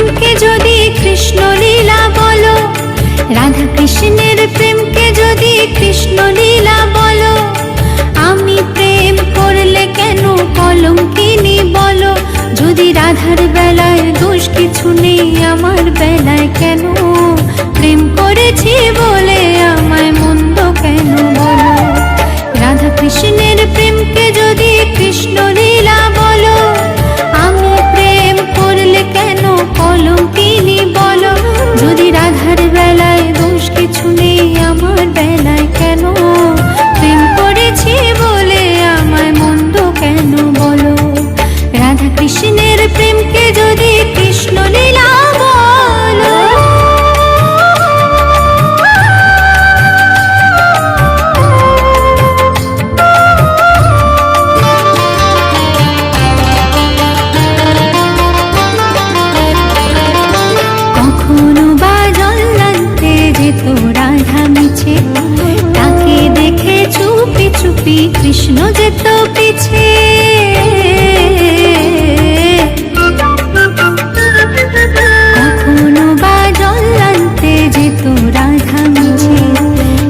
প্রেমকে যদি কৃষ্ণ লীলা বলো, রাধা কৃষ্ণের প্রেমকে যদি কৃষ্ণ লীলা বলো, আমি প্রেম করলে কেন কলঙ্কিনী বলো? যদি রাধার বেলায় দোষ কিছু নেই, আমার বেলায় কেন? প্রেম করেছি বলে আমায় মন্দ কেন বলো? রাধা কৃষ্ণের প্রেমকে যদি কৃষ্ণ লীলা বলো, আমি প্রেম করলে কেন কলঙ্কিনী বলো? যদি রাধার বেলায় দোষ কিছু নেই, আমার বেলায় কেন? প্রেম করেছি বলে আমায় মন্দ কেন বলো? রাধা কৃষ্ণের প্রেমকে যদি কৃষ্ণ লীলা বলো। কখনো বা জল্লান্তে যেত রাধা মিছে, তাকে দেখে চুপি চুপি কৃষ্ণ যেত পিছে। কখনো বা জল্লান্তে যেত রাধা মিছে,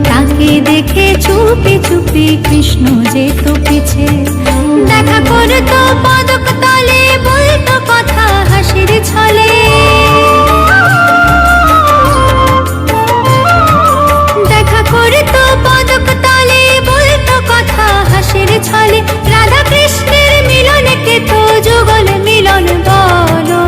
তাকে দেখে চুপি চুপি কৃষ্ণ যেত পিছে। দেখা করতো পদক তলে, বলতো কথা হাসির ছলে। দেখা করতো পদক তলে, বলতো কথা হাসির ছলে। রাধা কৃষ্ণের মিলনকে তো যুগল মিলন বলো।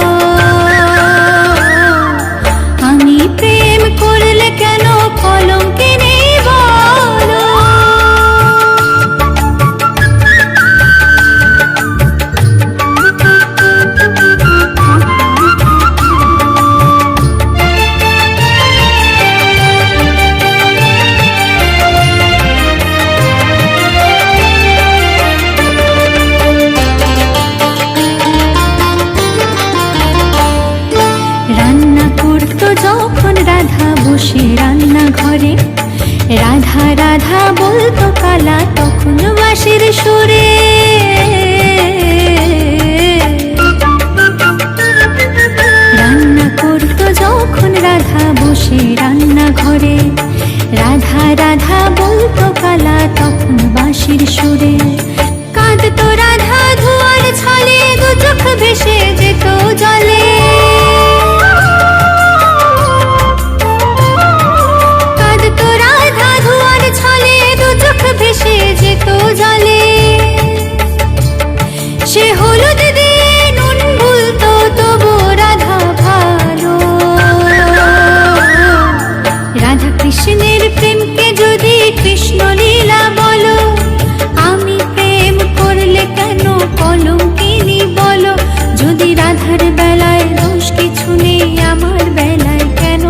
আমি প্রেম করলে কেন কলঙ্কিনী বলো? রান্না করতো যখন রাধা বসে রান্না ঘরে, রাধা রাধা বলতো কালা তখন বাঁশির সুরে। রান্না করতো যখন রাধা বসে রান্না ঘরে, রাধা রাধা বলতো কালা তখন বাঁশির সুরে। কাঁদতো রাধা ধোয়ার ছলে, দু চোখ ভেসে যেত জলে। কাঁদতো রাধা ধোয়ার ছলে, দু চোখ ভেসে যেত জলে। সে হলুদ দিয়ে নুন ভুলতো, তবু রাধা ভালো। রাধা কৃষ্ণের প্রেমকে যদি কৃষ্ণ লীলা বলো, আমি প্রেম করলে কেন কলঙ্কিনী বলো? যদি রাধার বেলায় দোষ কিছু নেই, আমার বেলায় কেন?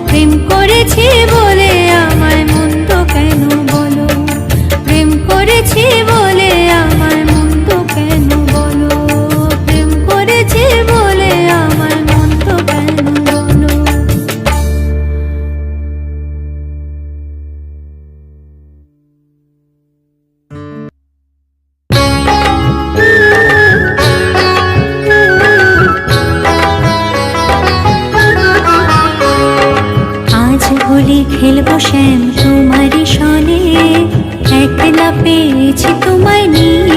প্রেম করেছি বলে আমায় মন্দ কেন বলো? প্রেম করেছি বলে আমায় মন্দ কেন বলো? প্রেম করেছি বলে আমায় মন্দ কেন বলো? আজ হোলি খেলবো শ্যাম তোমারই সনে, একলা পেয়েছি তোমায় নিয়ে